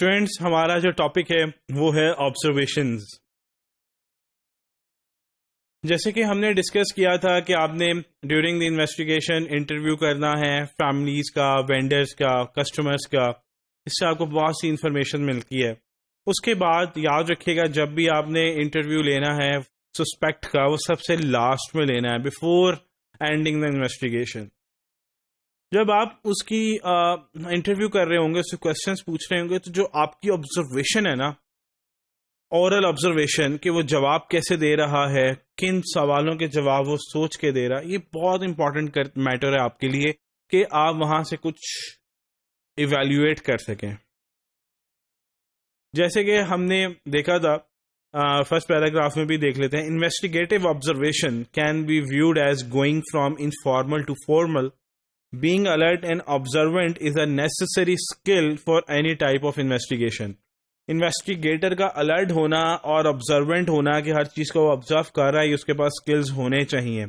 Students ہمارا جو topic ہے وہ ہے آبزرویشنز. جیسے کہ ہم نے ڈسکس کیا تھا کہ آپ نے ڈیورنگ دی انویسٹیگیشن انٹرویو کرنا ہے فیملیز کا, وینڈرز کا, کسٹمرز کا. اس سے آپ کو بہت سی انفارمیشن ملتی ہے. اس کے بعد یاد رکھیے گا جب بھی آپ نے انٹرویو لینا ہے سسپیکٹ کا, وہ سب سے لاسٹ میں لینا ہے, بیفور اینڈنگ دا انویسٹیگیشن. جب آپ اس کی انٹرویو کر رہے ہوں گے, اس سے کوشچنس پوچھ رہے ہوں گے, تو جو آپ کی آبزرویشن ہے نا, اورل آبزرویشن, کہ وہ جواب کیسے دے رہا ہے, کن سوالوں کے جواب وہ سوچ کے دے رہا ہے, یہ بہت امپورٹنٹ میٹر ہے آپ کے لیے کہ آپ وہاں سے کچھ ایویلیویٹ کر سکیں. جیسے کہ ہم نے دیکھا تھا فرسٹ پیراگراف میں بھی دیکھ لیتے ہیں. Investigative observation can be viewed as going from informal to formal. Being alert and observant is a necessary skill for any type of investigation. Investigator کا الرٹ ہونا اور آبزروینٹ ہونا کہ ہر چیز کو وہ آبزرو کر رہا ہے, اس کے پاس سکلز ہونے چاہیے.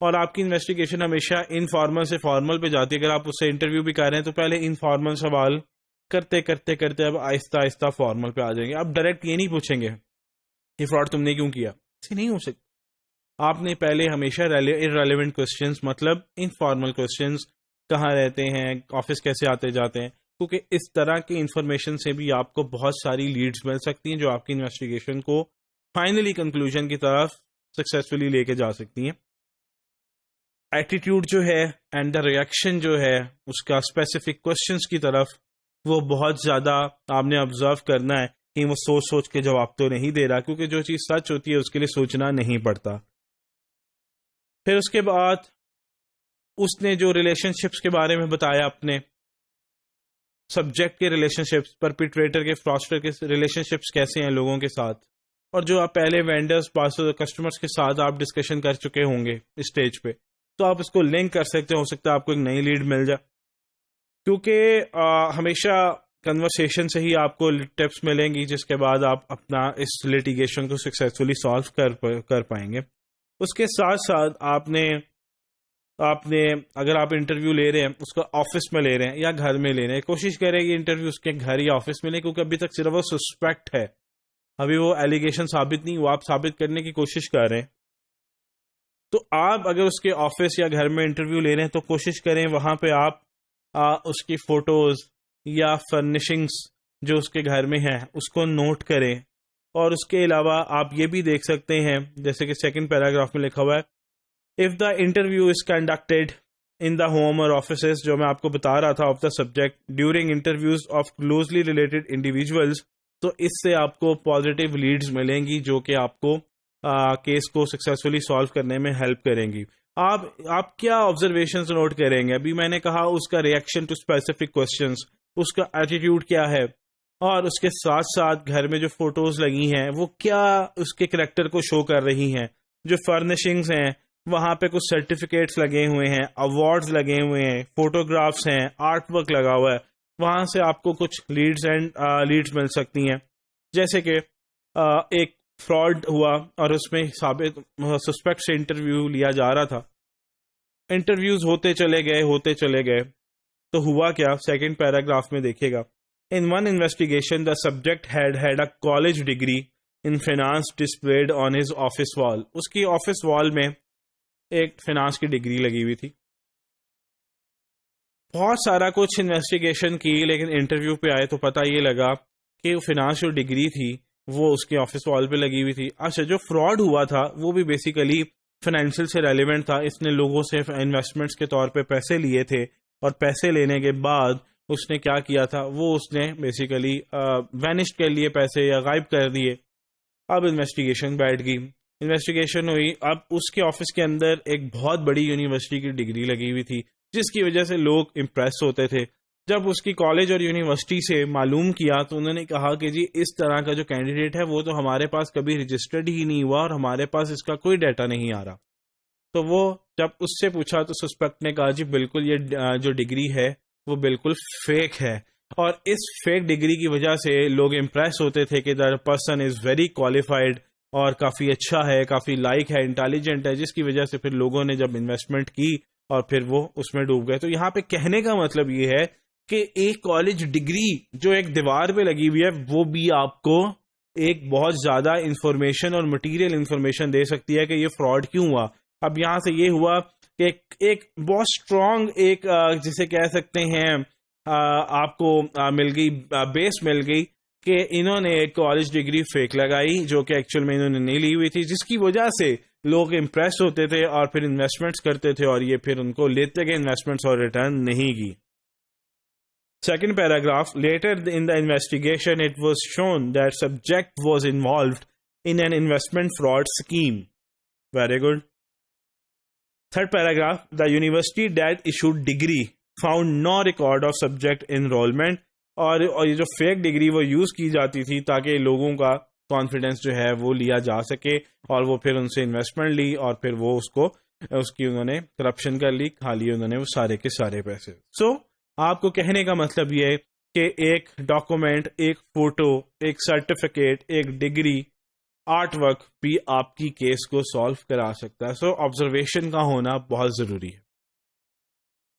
اور آپ کی انویسٹیگیشن ہمیشہ انفارمل سے فارمل پہ جاتی ہے. اگر آپ اس سے انٹرویو بھی کر رہے ہیں تو پہلے انفارمل سوال کرتے کرتے کرتے اب آہستہ آہستہ فارمل پہ آ جائیں گے. آپ ڈائریکٹ یہ نہیں پوچھیں گے یہ فراڈ تم نے کیوں کیا, ایسے نہیں ہو سکتا. آپ نے پہلے ہمیشہ irrelevant questions, مطلب انفارمل questions, کہاں رہتے ہیں, آفس کیسے آتے جاتے ہیں, کیونکہ اس طرح کی انفارمیشن سے بھی آپ کو بہت ساری لیڈز مل سکتی ہیں جو آپ کی انویسٹیگیشن کو فائنلی کنکلوژن کی طرف سکسیسفلی لے کے جا سکتی ہیں. ایٹیٹیوڈ جو ہے اینڈ دا ریئیکشن جو ہے اس کا اسپیسیفک کوشچنس کی طرف, وہ بہت زیادہ آپ نے آبزرو کرنا ہے کہ وہ سوچ سوچ کے جواب تو نہیں دے رہا, کیونکہ جو چیز سچ ہوتی ہے اس کے لیے سوچنا نہیں پڑتا. پھر اس کے بعد اس نے جو ریلیشن شپس کے بارے میں بتایا, اپنے سبجیکٹ کے ریلیشن شپس, پرپیٹریٹر کے, فراسٹر کے ریلیشن شپس کیسے ہیں لوگوں کے ساتھ, اور جو آپ پہلے وینڈرز کسٹمرز کے ساتھ آپ ڈسکشن کر چکے ہوں گے اسٹیج پہ, تو آپ اس کو لنک کر سکتے. ہو سکتا ہے آپ کو ایک نئی لیڈ مل جائے, کیونکہ ہمیشہ کنورسیشن سے ہی آپ کو ٹپس ملیں گی جس کے بعد آپ اپنا اس لیٹیگیشن کو سکسیسفلی سالو کر پائیں گے. اس کے ساتھ ساتھ آپ نے اگر آپ انٹرویو لے رہے ہیں اس کو آفس میں لے رہے ہیں یا گھر میں لے رہے ہیں, کوشش کریں کہ انٹرویو اس کے گھر یا آفس میں لیں, کیونکہ ابھی تک صرف وہ سسپیکٹ ہے, ابھی وہ ایلیگیشن ثابت نہیں, وہ آپ ثابت کرنے کی کوشش کر رہے ہیں. تو آپ اگر اس کے آفس یا گھر میں انٹرویو لے رہے ہیں تو کوشش کریں وہاں پہ آپ اس کی فوٹوز یا فرنیشنگز جو اس کے گھر میں ہیں اس کو نوٹ کریں. اور اس کے علاوہ آپ یہ بھی دیکھ سکتے ہیں جیسے کہ سیکنڈ پیراگراف میں لکھا ہوا ہے, if the interview is conducted in the home or offices, جو میں آپ کو بتا رہا تھا, of the subject during interviews of closely related individuals, تو اس سے آپ کو پازیٹیو لیڈز ملیں گی جو کہ آپ کو کیس کو سکسیسفلی سالو کرنے میں ہیلپ کریں گی. آپ کیا آبزرویشنز نوٹ کریں گے؟ ابھی میں نے کہا اس کا ریئیکشن ٹو اسپیسیفک کوشچنس, اس کا ایٹیٹیوڈ کیا ہے, اور اس کے ساتھ ساتھ گھر میں جو فوٹوز لگی ہیں وہ کیا اس کے کریکٹر کو شو کر رہی ہیں, جو فرنیشنگز ہیں وہاں پہ کچھ سرٹیفکیٹس لگے ہوئے ہیں, ایوارڈز لگے ہوئے ہیں, فوٹوگرافس ہیں, آرٹ ورک لگا ہوا ہے, وہاں سے آپ کو کچھ لیڈز مل سکتی ہیں. جیسے کہ ایک فراڈ ہوا اور اس میں سسپیکٹ سے انٹرویو لیا جا رہا تھا, انٹرویوز ہوتے چلے گئے, تو ہوا کیا, سیکنڈ پیراگراف میں دیکھیے گا. In one investigation, the subject had a college degree in finance displayed on his office wall. اس کی آفس وال میں ایک فائنانس کی ڈگری لگی ہوئی تھی. بہت سارا کچھ انویسٹیگیشن کی, لیکن انٹرویو پہ آئے تو پتہ یہ لگا کہ فائنانس جو ڈگری تھی وہ اس کے آفس وال پہ لگی ہوئی تھی. اچھا, جو فراڈ ہوا تھا وہ بھی بیسیکلی فائنینشیل سے ریلیونٹ تھا. اس نے لوگوں سے انویسٹمنٹس کے طور پہ پیسے لیے تھے, اور پیسے لینے کے بعد اس نے کیا کیا تھا, وہ اس نے بیسیکلی وینش کر لیے پیسے یا غائب کر دیے. اب انویسٹیگیشن بیٹھ گئی, انویسٹیگیشن ہوئی. اب اس کے آفس کے اندر ایک بہت بڑی یونیورسٹی کی ڈگری لگی ہوئی تھی جس کی وجہ سے لوگ امپریس ہوتے تھے. جب اس کی کالج اور یونیورسٹی سے معلوم کیا تو انہوں نے کہا کہ جی اس طرح کا جو کینڈیڈیٹ ہے وہ تو ہمارے پاس کبھی رجسٹرڈ ہی نہیں ہوا اور ہمارے پاس اس کا کوئی ڈیٹا نہیں آ رہا. تو وہ جب اس سے پوچھا تو سسپیکٹ نے کہا جی بالکل یہ جو ڈگری ہے وہ بالکل فیک ہے, اور اس فیک ڈگری کی وجہ سے لوگ امپریس ہوتے تھے کہ the person is very qualified اور کافی اچھا ہے, کافی لائق ہے, انٹیلیجنٹ ہے, جس کی وجہ سے پھر لوگوں نے جب انویسٹمنٹ کی اور پھر وہ اس میں ڈوب گئے. تو یہاں پہ کہنے کا مطلب یہ ہے کہ ایک کالج ڈگری جو ایک دیوار پہ لگی ہوئی ہے وہ بھی آپ کو ایک بہت زیادہ انفارمیشن اور مٹیریل انفارمیشن دے سکتی ہے کہ یہ فراڈ کیوں ہوا. اب یہاں سے یہ ہوا کہ ایک بہت اسٹرانگ ایک جسے کہہ سکتے ہیں آپ کو مل گئی بیس مل گئی کہ انہوں نے ایک کالج ڈگری فیک لگائی جو کہ ایکچوئل میں انہوں نے نہیں لی ہوئی تھی, جس کی وجہ سے لوگ امپریس ہوتے تھے اور پھر انویسٹمنٹس کرتے تھے اور یہ پھر ان کو لیتے گئے انویسٹمنٹس اور ریٹرن نہیں کی. Second paragraph, later in the investigation, it was shown that subject was involved in an investment fraud scheme. Very good. Third paragraph, the university that issued degree found no record of subject enrollment. اور یہ جو fake degree وہ use کی جاتی تھی تاکہ لوگوں کا کانفیڈنس جو ہے وہ لیا جا سکے اور وہ پھر ان سے انویسٹمنٹ لی اور پھر وہ اس کی انہوں نے کرپشن کر لی, کھا لی انہوں نے وہ سارے کے سارے پیسے. سو آپ کو کہنے کا مطلب یہ ہے کہ ایک ڈاکومنٹ, ایک فوٹو, ایک سرٹیفکیٹ, ایک ڈگری, آرٹ ورک بھی آپ کی کیس کو سالو کرا سکتا ہے. سو آبزرویشن کا ہونا بہت ضروری ہے.